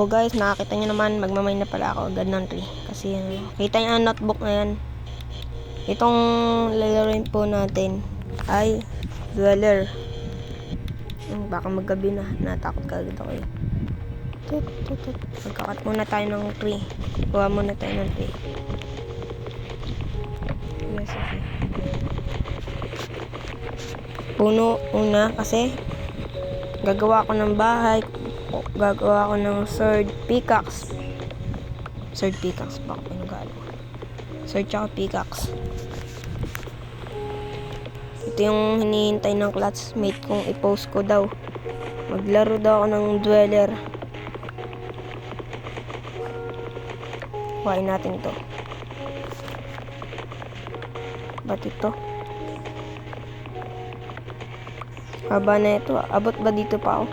So guys, nakakita nyo naman, magmamay na pala ako agad ng tree. Kasi kita nyo ang notebook na yan. Itong lalaroin po natin ay Dweller. Baka maggabi na, natakot ka agad ako eh. Magkakat muna tayo ng tree. Kuha muna tayo ng tree. Yes, okay. Puno una kasi gagawa ko ng bahay. Gagawa ko ng sword pickaxe. Sword pickaxe. Baka pinagalo. Sword tsaka pickaxe. Ito yung hinihintay ng classmate kong i-post ko daw. Maglaro daw ako ng Dweller. Kuhain natin ito. Ba't ito? Haba na ito. Abot ba dito pa ako?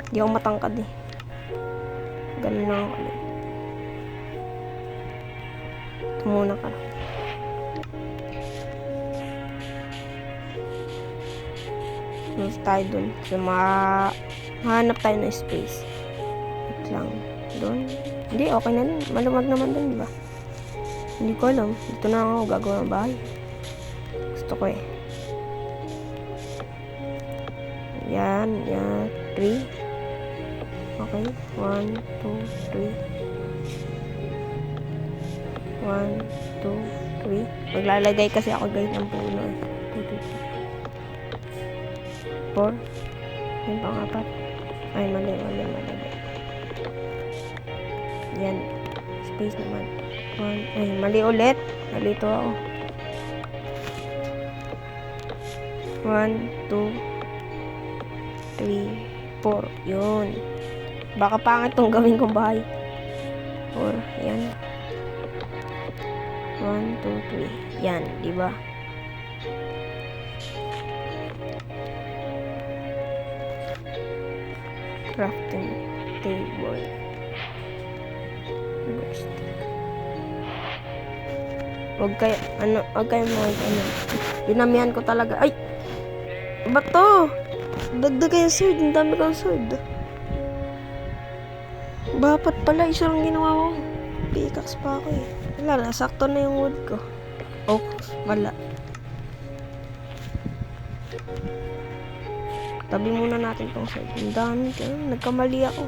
Hindi ako matangkad eh. Ganun lang ako. Ito muna ka. Move tayo dun. So, mahanap tayo ng space. Wait lang. Dun. Hindi, okay na dun. Maluwag naman dun, diba? Hindi ko alam. Dito na ako gagawa ng bahay. Gusto ko eh. Yan. 3. Okay, 1, 2, 3. 1, 2, 3. Maglalagay kasi ako guys ng puno. 2, 3, 4. Yung pang-apat. Ay, mali. Yan. Space naman. 1. Ay, mali ulit. Nalito ako. 1, 2, 3, 4. Yun. Baka pangit itong gawin kong bahay. 4. Yan. 1, 2, 3. Yan. Diba? Crafting table. Huwag kayo dinamihan ko talaga. Ay! Ba't to? Dagdag kayo sword. Ang dami kong sword. Bapat pala. Isa lang ginawa ko. Pickaxe pa ako eh. Wala, sakto na yung wood ko. Oh, wala. Tabi muna natin tong sword. Ang dami ka. Nagkamali ako.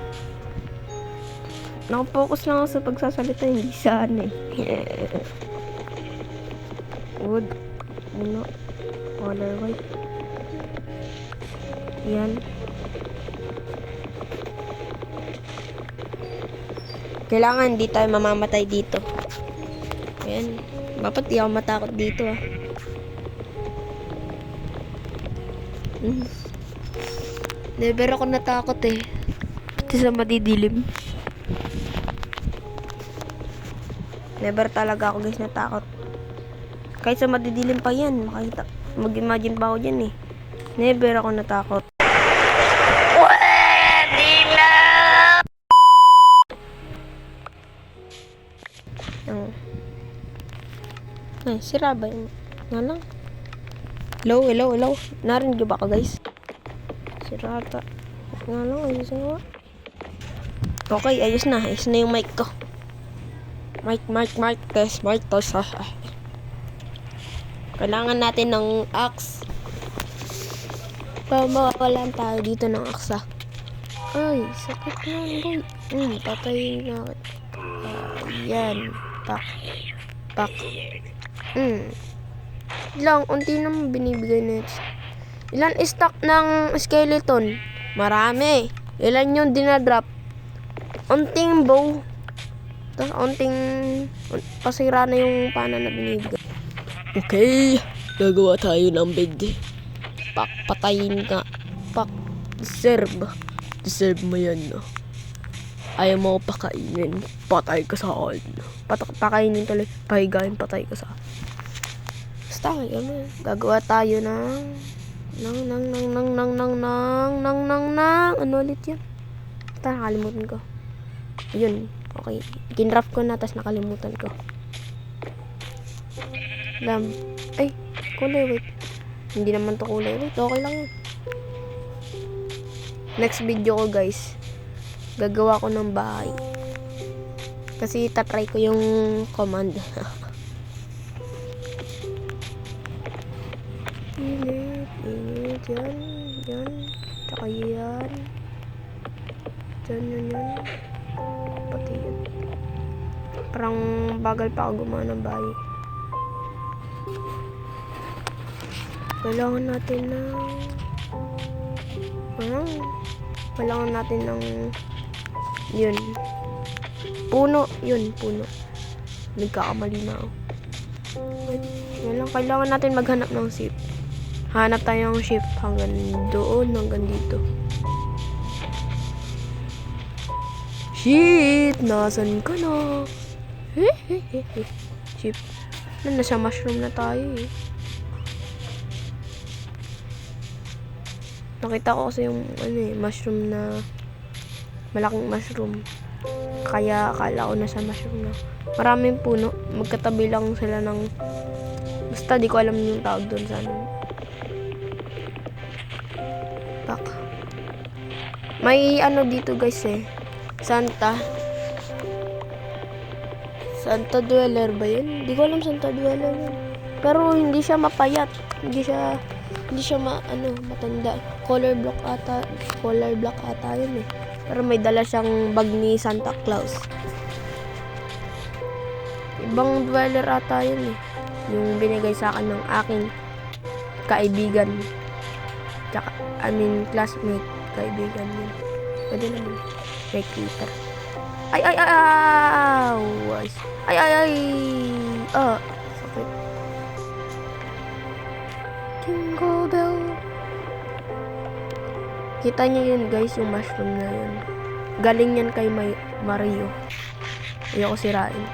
Nakafocus lang ako sa pagsasalita. Hindi saan eh. Wood. Uno. Color white. Yan. Kailangan hindi tayo mamamatay dito. Ayan. Dapat di ako matakot dito ah. Never ako natakot eh. Pati sa madidilim. Never talaga ako guys natakot. Kahit sa madidilim pa yan. Makita. Mag-imagine pa ako dyan eh. Never ako natakot. Ay, sira ba yun? Nga lang. Hello. Narinig ba ako guys? Sira ata. Nga lang, ayos nga. Okay, ayos na. Ayos na yung mic ko. Mic. Test, mic, test. Kailangan natin ng axe. Mawawalan tayo dito ng axe ah. Ay, sakit na boy. Patayin na. Yan. Pak. Lang, unti naman binibigay nito. Ilan stock ng skeleton? Marami. Ilan yung dinadrop? Unting bow. Tapos unting pasira na yung pana na binibigay. Okay. Gagawa tayo ng bed. Pak, patayin ka. Pak, deserve mo yan no. Ayaw mo pakainin. Patay ka sa akin. Pakainin tuloy. Pahigain, patay ka sa akin. Basta, gagawa tayo ng ano ulit yan? Basta, nakalimutan ko. Ayun, okay. Ginrap ko na, tapos nakalimutan ko. Ay, kulay, wait. Hindi naman to kulay, wait. Okay lang yun. Next video ko, guys. Gagawa ko ng bahay. Kasi tatry ko yung command. Init. Yan. Tsaka yan. Yan. Pati yan. Parang bagal pa ako gumawa ng bahay. Kailangan natin ng yun. Puno. Nagkakamali na ako. Kailangan natin maghanap ng ship. Hanap tayo ng ship hanggang doon, hanggang dito. Shit! Nasaan ka na? Ship. Nasa mushroom na tayo eh. Nakita ko kasi yung mushroom na malaking mushroom. Kaya akala ko nasa mushroom na. Maraming puno. Magkatabi lang sila ng basta di ko alam yung tawag doon sa ano. Pak. May ano dito guys eh. Santa Dweller ba yun? Di ko alam Santa Dweller yun. Pero hindi siya mapayat. Hindi siya matanda. Color block ata yun eh. Pero may dala siyang bag ni Santa Claus. Ibang dweller ata yun eh. Yung binigay sa akin ng aking kaibigan. Tsaka, classmate. Kaibigan yun. Pwede naman. May creeper. Ay! Sakit. Jingle bell. Kita niyo yun guys, yung mushroom na yun. Galing yan kay Mario. Ayoko sirain.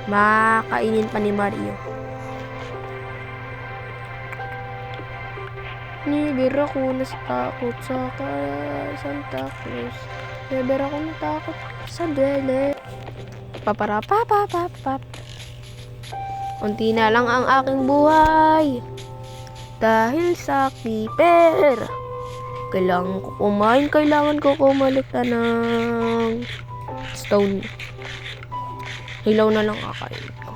Makainin pa ni Mario. Never ako natakot sa Santa Claus. Never ako natakot sa dwele. Paparapapapapap. Unti na lang ang aking buhay. Dahil sa keeper. Kailangan ko kumalikta ng stone. Hilaw na lang kakain ko.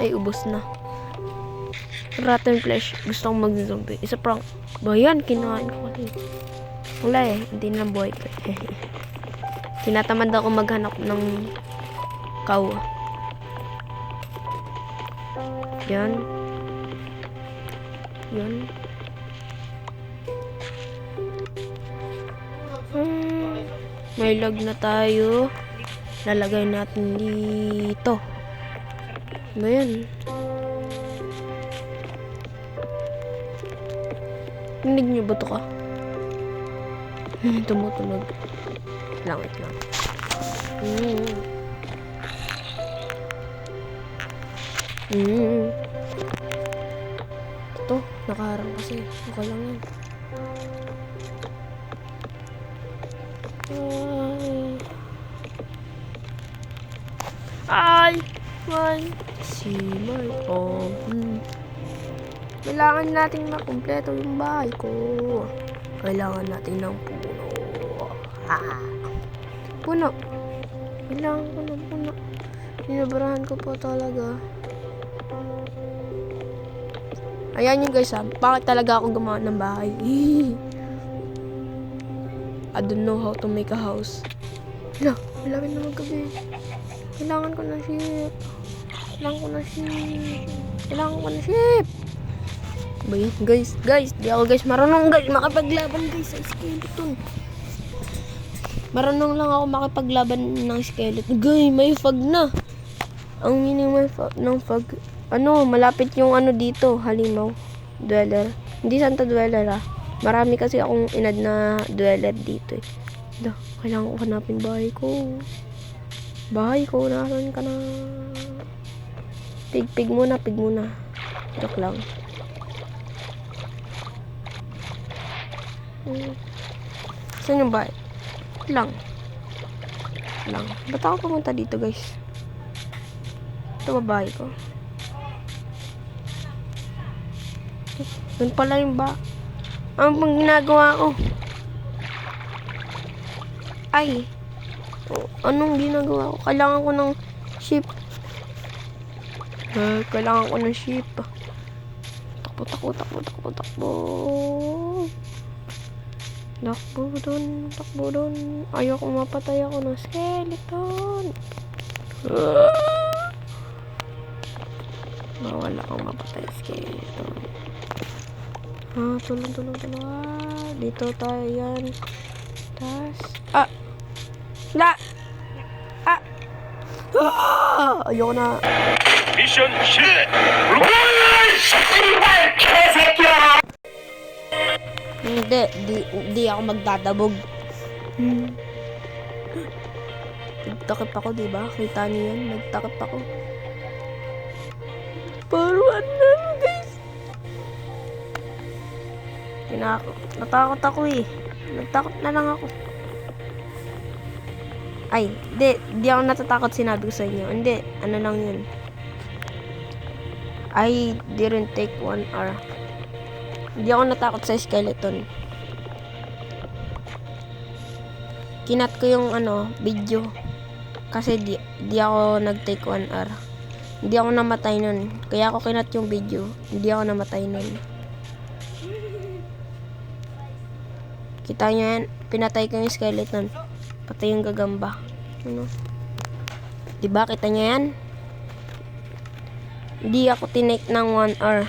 Ay, ubos na. Rotten flesh. Gusto kong mag-zombie. Isa prank. Ba yan? Kinain ko kasi. Wala eh. Hindi na buhay ko. Tinatamad ako maghanap ng cow. Yan. May log na tayo. Lalagay natin dito. Ano yan? Narinig niyo ba ito ka? Tumutunog. Langit lang. Ito, nakaharang kasi. Okay lang yan. I want to see my home. Kailangan natin makumpleto yung bahay ko. Kailangan natin ng puno. Puno. Kailangan ko ng puno. Ninabrahan ko po talaga. Ayan yung guys bakit talaga ako gumawa ng bahay. I don't know how to make a house. Malapit na maggabi. Kailangan ko ng sheep. Ba yun? Guys, di ako guys marunong guys makipaglaban guys sa skeleton. Marunong lang ako makipaglaban ng skeleton. Guys, may fog na. Ang meaning ng fog. Malapit yung dito, halimaw. Dweller. Hindi Santa Dweller Marami kasi akong inad na dweller dito eh. Kailangan ko hanapin bahay ko. Nasaan ka na? Pig muna. Joke lang. Saan yung bahay? Lang. Ba't ako pumunta dito guys? Ito ba bahay ko? Doon pala yung ba? Ano pang ginagawa ko? Ay. Oh, anong ginagawa ko? Kailangan ko ng ship. Kailangan ko ng ship. Takbo. Takbo doon. Ayoko mapatay ako ng skeleton. Bawal akong mapatay skeleton. Tulong. Dito tayo yan. Tas. Ayoko na. 미션 실패. Hindi ako magdadabog. Nagtakip ako, diba? Kita niyo yan, nagtakip ako. Paruan na, guys. Natakot ako eh. Nagtakot na lang ako. Ay, di ako natatakot, sinabi ko sa inyo. Hindi, ano lang yun. I didn't take 1 hour. Hindi ako natakot sa skeleton. Kinat ko yung video. Kasi di ako nag-take 1 hour. Hindi ako namatay nun. Kaya ako kinat yung video. Hindi ako namatay nun. Kita nyo yan? Pinatay ko yung skeleton. Patay yung gagamba. Diba? Kita nyo yan? Hindi ako tinake ng 1 hour.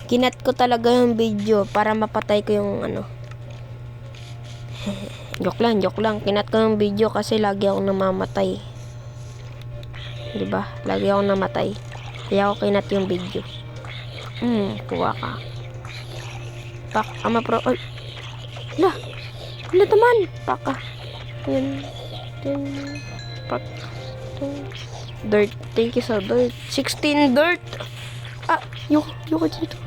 Kinat ko talaga yung video para mapatay ko yung joke lang. Kinat ko yung video kasi lagi akong namamatay. Diba? Lagi akong namatay. Kaya ako kinat yung video. Kuha ka. Pak, ama pro. Ay. Lah. Ano naman? Pak ka. Yan. Pak. Dirt. Thank you sa dirt. 16 dirt. Yuko dito.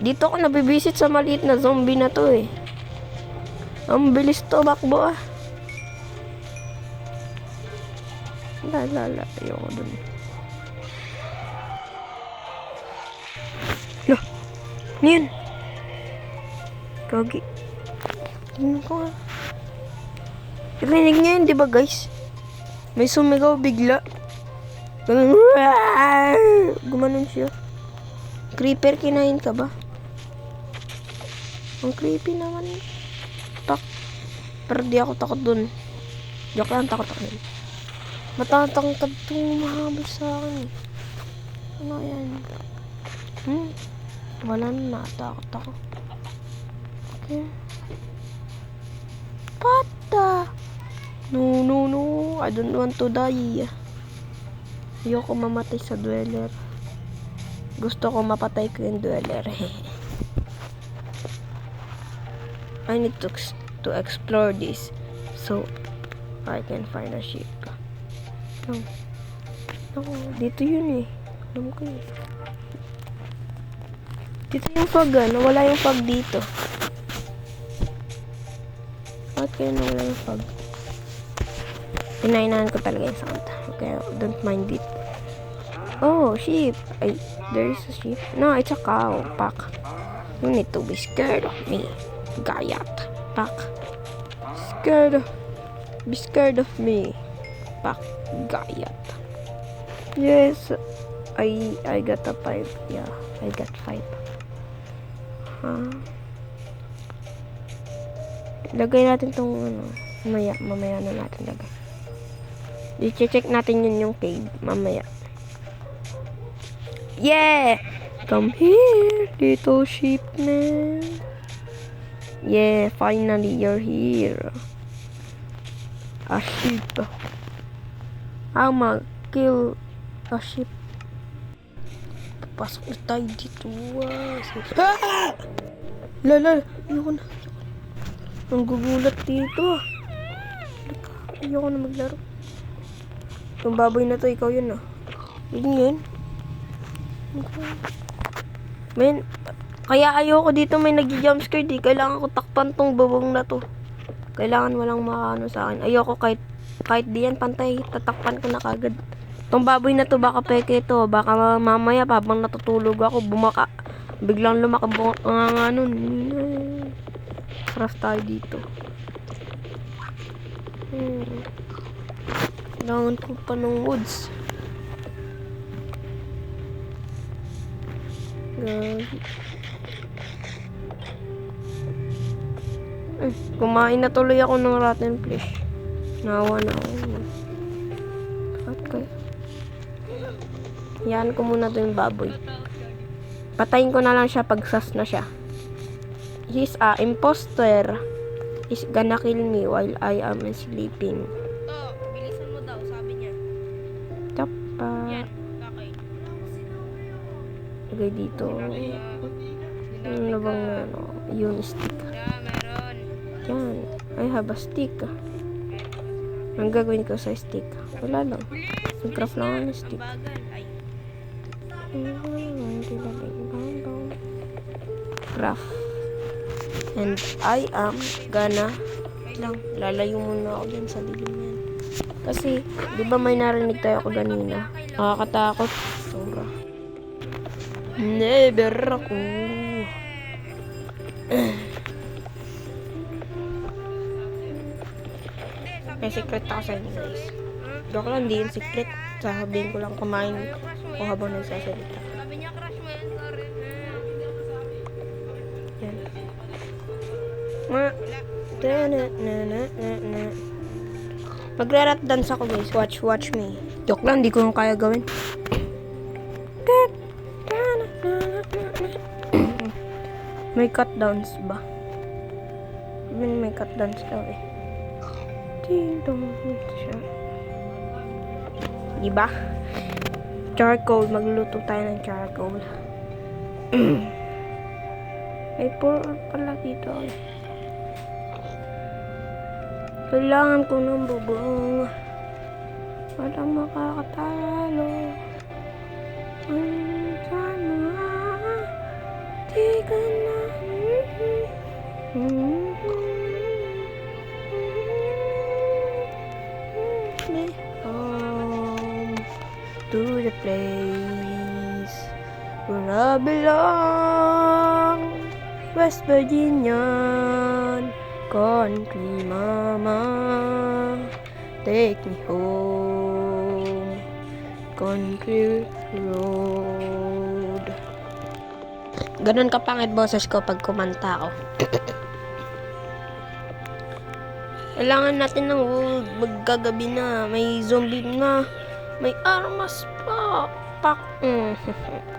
Dito ako nabibisit sa maliit na zombie na to eh. Ang bilis to bakbo ah. Ayoko dun. Loh. Niyan. Kagi. Tingnan ko nga. Rinig niya yun, diba guys? May sumigaw bigla. Gumanon siya. Creeper, kinain ka ba? Ang creepy naman. Pero di ako takot dun. Joke lang, takot ako dun. Matatangkad itong mahabol sa akin. Ano yan? Wala na, natakot ako. Okay. Pata! No. I don't want to die. Ayoko mamatay sa dweller. Gusto ko mapatay ko yung dweller. I need to explore this so I can find a ship. Dito yun eh. Alam ko eh. Dito yung fog nawala yung fog dito. Bakit kaya nawala yung fog? Pinainahan ko talaga yung sound. Okay, don't mind it. Oh, sheep. There is a sheep. No, it's a cow. Pak. You need to be scared of me. Gayat. Pak. Be scared of me. Pak. Gayat. Yes. I got a 5. Yeah, I got 5. Lagay natin tong mamaya na natin lagay. I-check natin yung cave mamaya. Yeah! Come here, little sheep man. Yeah, finally you're here. A sheep. I'ma kill a sheep. Papasok na tayo dito. Lala, ayoko na. Ang gugulat dito. Ayoko na maglaro. Yung baboy na to, ikaw yun Yun. Men, kaya ayoko dito may nag-jumpscare di. Kailangan ko takpan tong babong na to. Kailangan walang makaano sa akin. Ayoko kahit di yan pantay, tatakpan ko na kagad. Tong baboy na to, baka peke to. Baka mamaya habang natutulog ako, biglang lumaki nun. Craft tayo dito. Kailangan ko pa ng woods. Gagi. Kumain na tuloy ako ng rotten flesh. Nawa na ako. Okay. Yan ko muna to yung baboy. Patayin ko na lang siya pag sas na siya. He's a imposter. He's gonna kill me while I am sleeping. Bilisan mo daw, sabi niya. Tapa. Kakay. Lagay dito. Ano bang ano? Yung stick. Meron. Yan. I have a stick. Ang gagawin ko sa stick? Wala lang. Mag-craft lang ako ng stick. Bagal. Ay. Craft. And I am gonna lang, lalayo muna ako dyan sa dilim yan. Kasi, di ba may narinig tayo ako ganina? Nakakatakot. Sobra. Never ako. May secret ako sa inyo guys. Joke lang, hindi yung secret. Sasabihin ko lang kumain ko habang nagsasalita. Sabi niya, crush mo yan. Sorry. Yan. Magre-rat dance ako guys. Watch me. Joke lang, di ko yung kaya gawin. May cut downs ba? May cut downs daw eh. Diba? Charcoal. Magluluto tayo ng charcoal. May pour pala dito eh. Kailangan ko ng bubong. Walang makakatalo. Sana di ka na home to the place where I belong. West Virginia, country mama, take me home, country road. Ganun kapangit boses ko pag kumanta ako. Kailangan natin ng wood. Maggagabi na. May zombie na. May armas pa. Pak.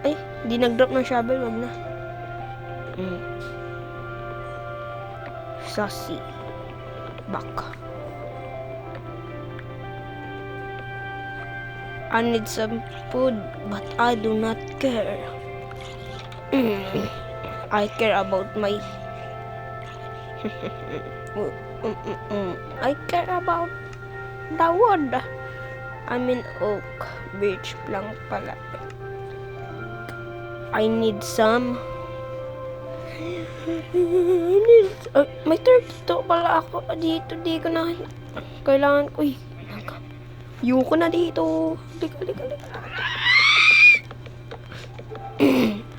Ay, di nag-drop ng shovel. Wag na. Sassy. Back. I need some food, but I do not care. I care about my... I care about the wood. I mean oak. Birch lang pala. I need some... may turtle pala ako dito. Di ko na... Kailangan ko... Uy. Ayoko na dito. Lika.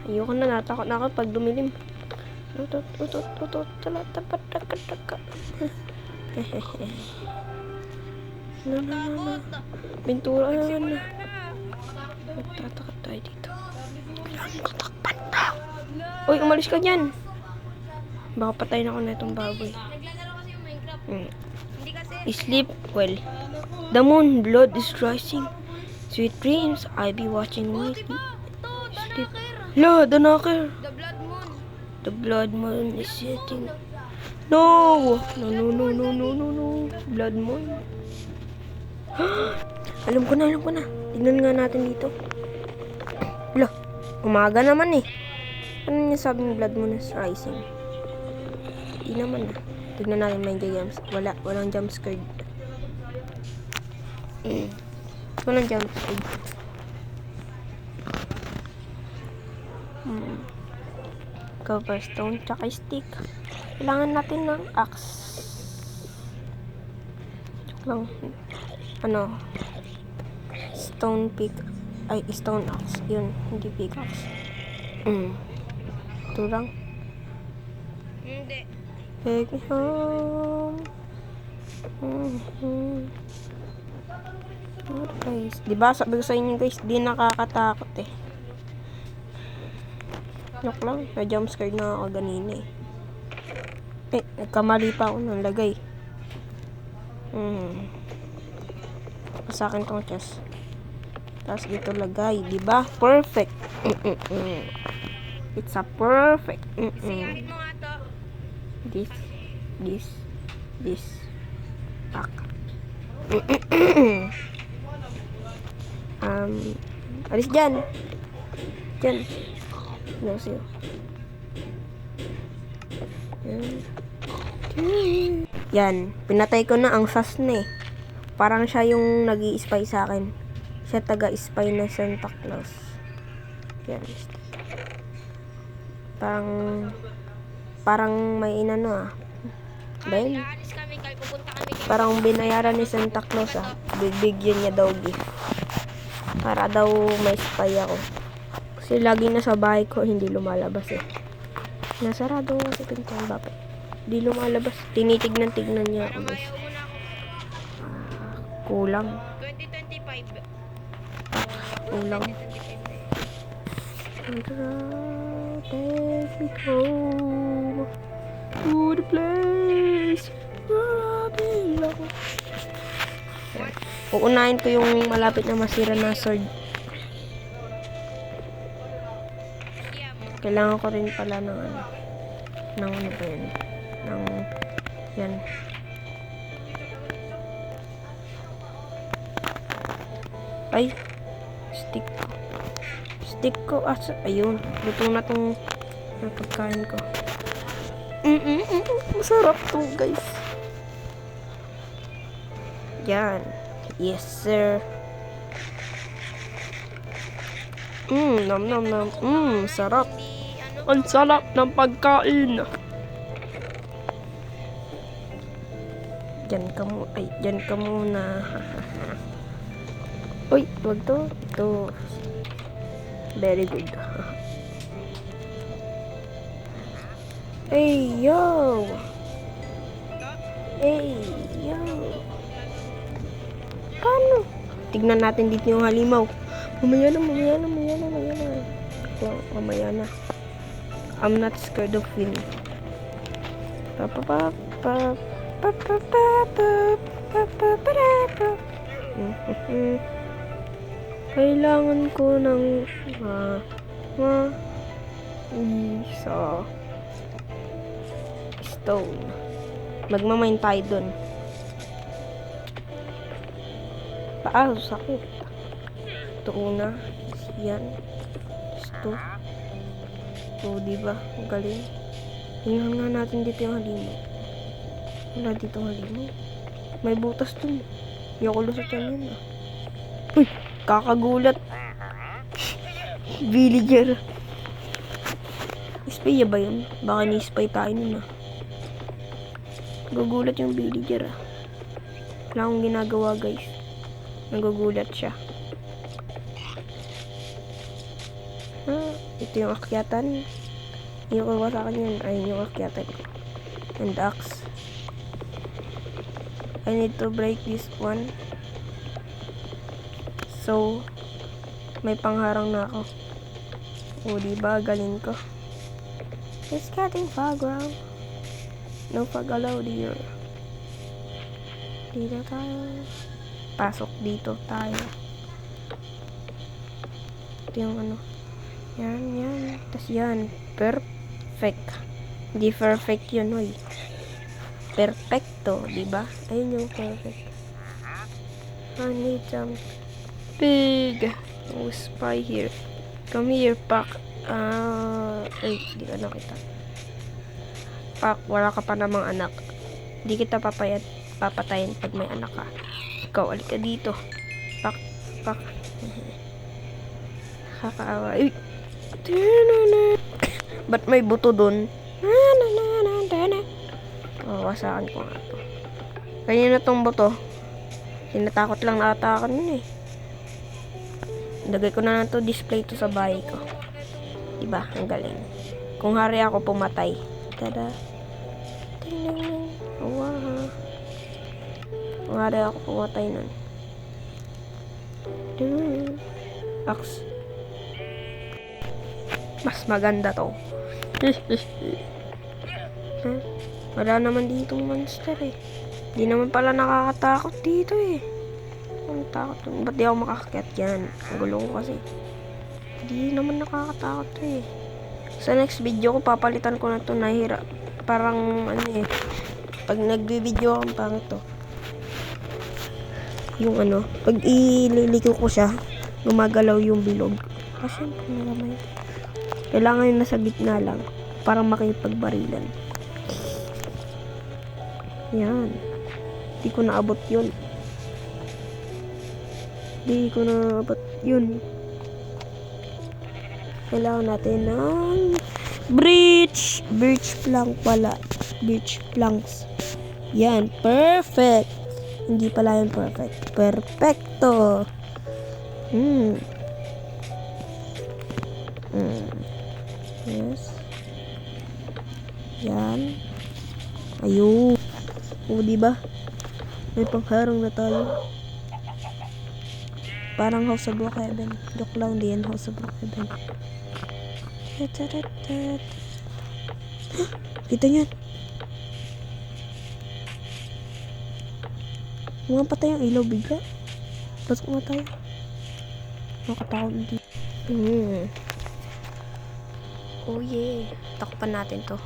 Ayoko na. Natakot na ako pag dumilim. Pintura na. Magtatakot tayo dito. Kailangan ko takpan daw. Uy, umalis ka dyan. Baka patayin ako na itong baboy. Naglalaro kasi yung Minecraft. Hindi kasi. Sleep well. The moon blood is rising. Sweet dreams, I be watching me sleep. Sleep. La, the knocker. The blood moon. The blood moon is setting. No! No. Blood moon. Alam ko na. Tingnan nga natin dito. Wala. Umaga naman eh. Ano niya sabing blood moon is rising? Di naman na. Tignan natin may jumps. Walang jump scare. Walang jump scare. Coverstone tsaka stick. Kailangan natin ng axe. Lang. Ano? Stone pick. Ay, stone axe. Yun. Hindi pickaxe. Ito lang. Hindi. Take me home What guys? Diba sabi ko sa inyo guys, di nakakatakot eh. Joke lang, na-jump scare na ako ganina eh. Nagkamali pa ako ng lagay. Sa akin tong chest. Tapos dito lagay, diba? Perfect. It's a perfect. Siyahin mo nga to. This. Pak. Alis dyan. No, siyo. Yan. Pinatay ko na ang sas na eh. Parang siya yung nag-i-spy sa akin. Siya taga-spy na Santa Claus. Yan. Parang may inano Dahil, Aalis kami, kaya pupunta kami kay parang binayaran ni Santa Claus bibigyan niya daw gift. Para daw may spy ako. Kasi lagi na sa bahay ko, hindi lumalabas eh. Nasarado nga si pintuan, bakit? Hindi lumalabas. Tinitignan-tignan niya ako guys. Ayaw muna ako. Kulang. 2025. Kulang. 2025. Take me home to the place where I belong. Uunahin ko yung malapit na masira na sword. Kailangan ko rin pala ng ano ba yun? Yan. Ay, stick ko. Ayun, luto na tong pagkain ko. Masarap to guys. Yan. Yes sir. Nam. Sarap. Ang sarap ng pagkain. Diyan ka muna. Uy, wag to. Ito. Very good. Hey, yo. Paano? Tignan natin dito yung halimaw. Mamaya na. Mamaya na. I'm not scared of him. Kailangan ko ng isa stone. Magmamine tayo dun. Sakit. Ito una. Yan. Ito. So, diba? Ang galing. Tingnan nga natin dito yung halimaw. Wala dito ang halimaw. May butas dun. Hindi ako lusot yan yun. Uy! Kakagulat. Villager. Spy ba yun? Baka ni-spy tayo nun Gugulat yung villager Wala akong ginagawa guys. Nagugulat siya. Ito yung akyatan. Yung kawa sa akin yun. Ayun yung akyatan ko. And axe. I need to break this one. So, may pangharang na ako. O, diba? Galing ko. It's getting fog ground. No fog allowed here. Dito tayo. Pasok dito tayo. Ito yung ano. Yan. Tas yan. Perfect. Hindi perfect yun, oy. Perfecto, diba? Ayun yung perfect. I need some pig. Oh, spy here. Come here, Pak. Ay, di ka nakita. Pak, wala ka pa namang anak. Di kita papatayin pag may anak ka. Ikaw, alik ka dito. Pak. Kakaawa. Uy. Ba't may buto dun? Wasakan ko nga to. Kanina tong buto. Tinatakot lang ata ako nun eh. Lagay ko na to display to sa bahay ko. Diba? Ang galing. Kung hari ako pumatay. Tada. Wow. Ngari ako pumatay nun. Axe. Mas maganda to. Huh? Wala naman ditong monster eh. Di naman pala nakakatakot dito eh. Ang takot. Ba't di ako makakakyat yan? Ang gulo ko kasi. Di naman nakakatakot to eh. Sa next video ko, papalitan ko na to. Nahira. Parang ano eh. Pag nagbi-video ako, pangit to. Yung ano, pag ililiko ko siya, gumagalaw yung bilog. Kasi naman. Kailangan yung nasa gitna lang. Para makipagbarilan. Yan. Di ko naabot yun. Di ko naabot yun. Kailangan natin ng bridge. Bridge plank pala. Bridge planks. Yan. Perfect. Hindi pala yan perfect. Perfecto. Yes. Yan. Ayun. O, diba? May pangharang na tayo. Parang House of Brookhaven. Joke lang, di yan House of Brookhaven. Kita nyo. Umapatay yung ilaw bigla. Pasok nga tayo. Nakatakot dito. Oh yeah. Takpan natin to.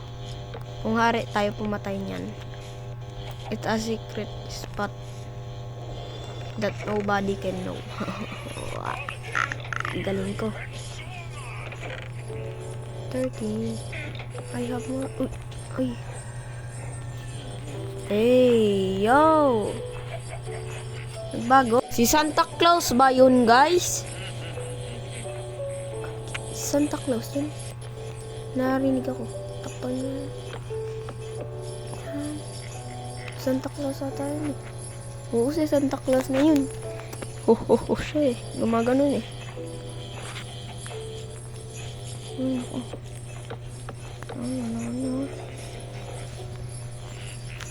Kung hari tayo pumatay niyan. It's a secret spot that nobody can know. Galing ko. 13. I have more. Uy. Hey, yo. Nagbago. Si Santa Claus ba yun, guys? Santa Claus yun. Narinig ako. Takpan niya. Santa Claus ata yun eh. Oo, si Santa Claus na yun. Siya eh. Gumaganon eh.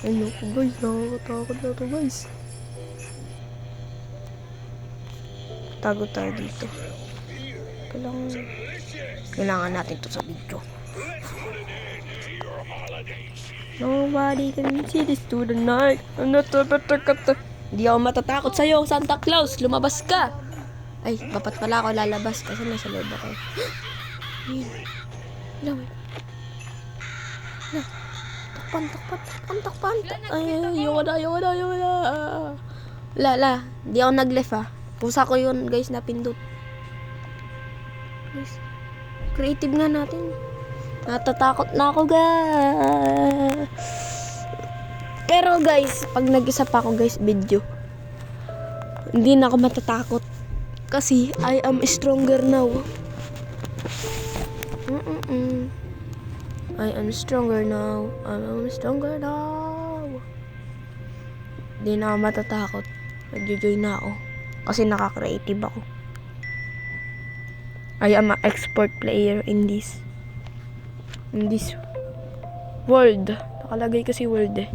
Ano ko guys, nakakatakot na to guys. Tago tayo dito. Kailangan natin to sa video. Nobody can see this to the night. Hindi ako matatakot sa'yo, Santa Claus. Lumabas ka. Ay, dapat pala ako lalabas kasi nasa loob ako. Takpan. Ay, ayoko na. Wala. Hindi ako nag-left ah. Pusa ko yun guys, napindot. Guys, creative nga natin. Natatakot na ako guys. Pero guys, pag nag-isa pa ako guys video, hindi na ako matatakot. Kasi I am stronger now. I am stronger now. Hindi na ako matatakot. Nag-join na ako. Kasi nakaka-creative ako. I am an expert player in this world. Nakalagay kasi world eh.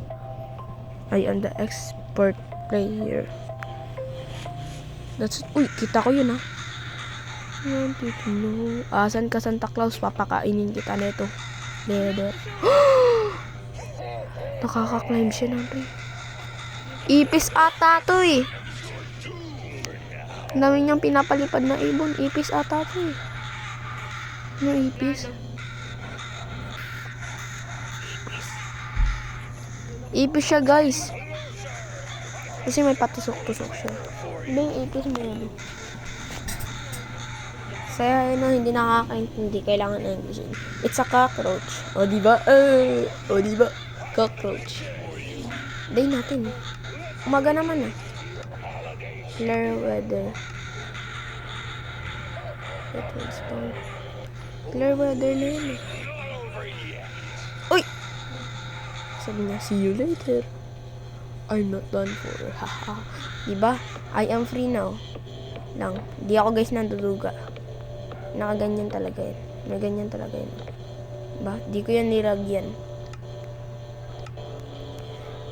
I am the expert player. Uy, kita ko yun ah. Asan ka Santa Claus? Papakainin kita nito. Leather. Nakaka-climb siya na pre. Ipis ata to eh. Ang dami niyang pinapalipad na ibon. Ipis ata to eh. Ano ipis? Ipis siya guys. Kasi may patusok-tusok siya. Hindi yung ipis mo yan. Kaya yun hindi nakakaintindi. Kailangan na English. It's a cockroach. O diba? Cockroach. Day natin. Umaga naman eh. Clear weather. Clear weather na yun eh. Uy! Sabi niya, see you later. I'm not done for. Haha. Diba? I am free now. Lang. Di ako guys nanduduga. Nakaganyan talaga yun. May ganyan talaga yun. Diba? Di ko yan nilagyan.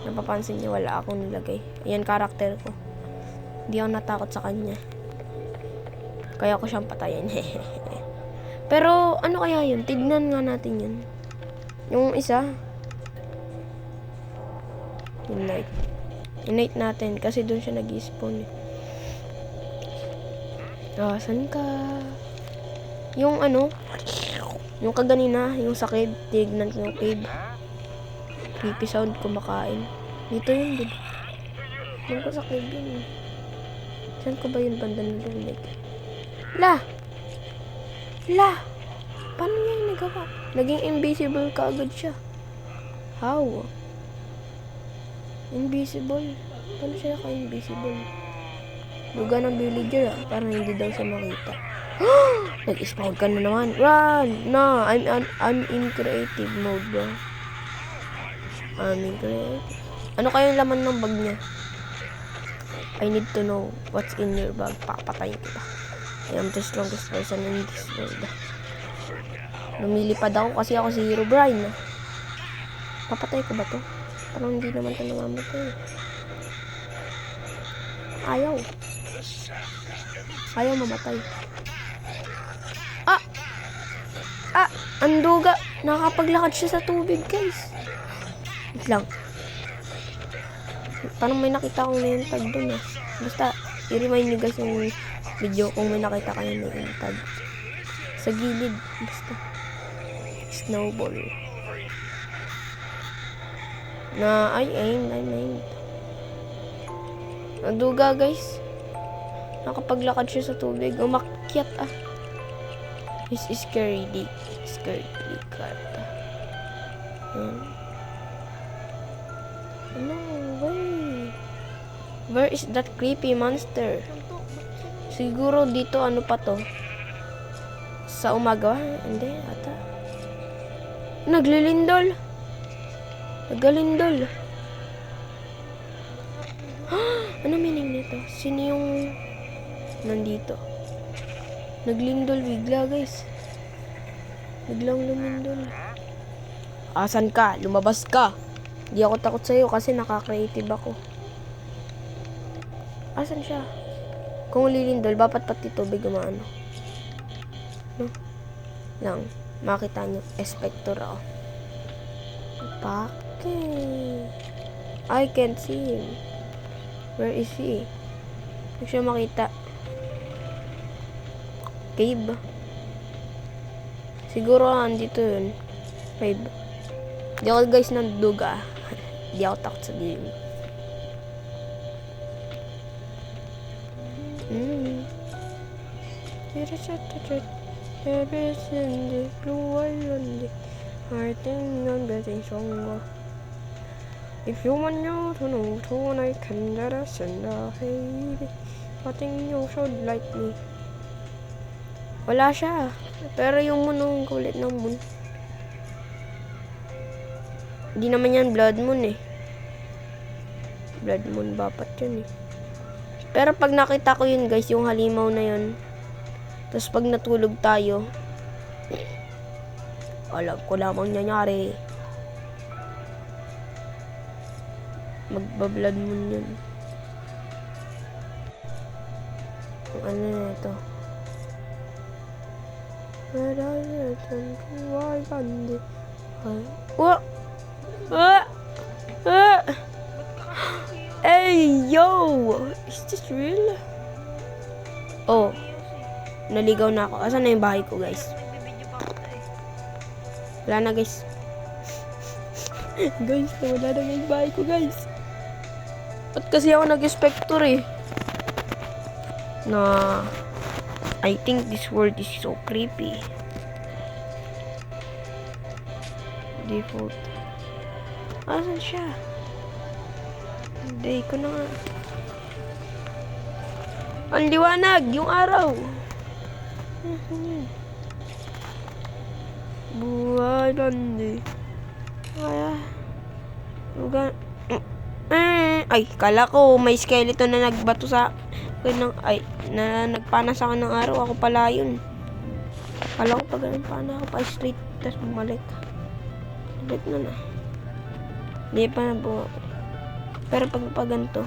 Napapansin niyo, wala akong nilagay. Ayan, karakter ko. Hindi ako natakot sa kanya. Kaya ko siyang patayin. Pero, ano kaya yun? Tignan nga natin yun. Yung isa. Inite. Inite natin. Kasi doon siya nag-spawn. Saan ka? Yung ano? Yung kaganina. Yung sa cave. Tignan ko yung cave. Creepy sound kumakain. Dito yun, diba? Doon ko sa cave yun. Saan ko ba yun banda narinig? La! Paano niya yung nagawa? Naging invisible ka agad siya. How? Invisible? Paano siya ka-invisible? Luga ng villager parang hindi daw siya makita. Nag-spawn ka na naman. Run! No, I'm in creative mode, bro. I'm in creative. Ano kaya yung laman ng bag niya? I need to know what's in your bag. Papatayin kita. I am the strongest person in this world. Lumilipad ako kasi ako si Herobrine. Papatay ko ba to? Parang hindi naman ito namamatay. Ayaw mamatay. Ang duga. Nakapaglakad siya sa tubig, guys. Wait lang. Parang may nakita akong name tag dun eh. Basta, i-remind nyo guys yung video kung may nakita kayo na name tag. Sa gilid. Basta. Snowball. I aimed. Ang duga guys. Nakapaglakad siya sa tubig. Umakyat This is scary karta. No way. Where is that creepy monster? Siguro dito ano pa to? Sa umaga? Hindi, ata. Naglilindol. Ano meaning nito? Sino yung nandito? Naglindol bigla, guys. Biglang lumindol. Asan ka? Lumabas ka. Di ako takot sa'yo kasi nakaka-creative ako. Asan siya? Kung lilindol, dapat pati tubig umaano. No? Lang. Makita nyo. Spectre ako. Bakit? I can't see him. Where is he? Hindi siya makita. Cave. Siguro andito yun. Cave. Di ako guys nanduga. Di ako takot sa game. Every single blue island, hearting on getting stronger. If you want you to know tonight, can that send a baby? I think you should like me. Wala siya. Pero yung moon, ang kulit ng moon. Hindi naman yan blood moon eh. Blood moon dapat yun eh. Pero pag nakita ko yun guys, yung halimaw na yun. Tapos pag natulog tayo, alam ko lamang nangyari. Magba-blood moon yun. Ano na ito? Hey, yo! Is this real? Oh. Naligaw na ako. Asan na yung bahay ko, guys? Wala na, guys. Guys, wala na yung bahay ko, guys. At kasi ako nag-spectre eh. Na I think this world is so creepy. Default. Asan siya? Hindi ko na nga. Ang liwanag! Yung araw! Buhay landi. Ay, kala ko may skeleton na nagbato sa na nagpana sa akin ng araw. Ako pala yun. Kala ko pag ganun pana ako pa straight tapos bumalik. Balik na. Hindi pa na buha. Pero pag ganito.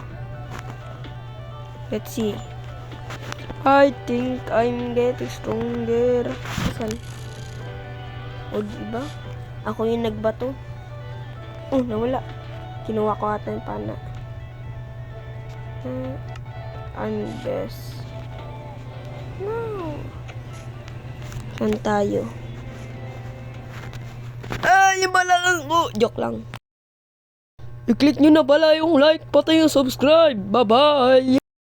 Let's see. I think I'm getting stronger. Saan? O, diba? Ako yung nagbato. Oh, nawala. Kinuha ko ata yung pana. I'm best. No. Saan tayo? Ay, yung balangan ko. Joke lang. I-click nyo na pala yung like, pati yung subscribe. Bye-bye!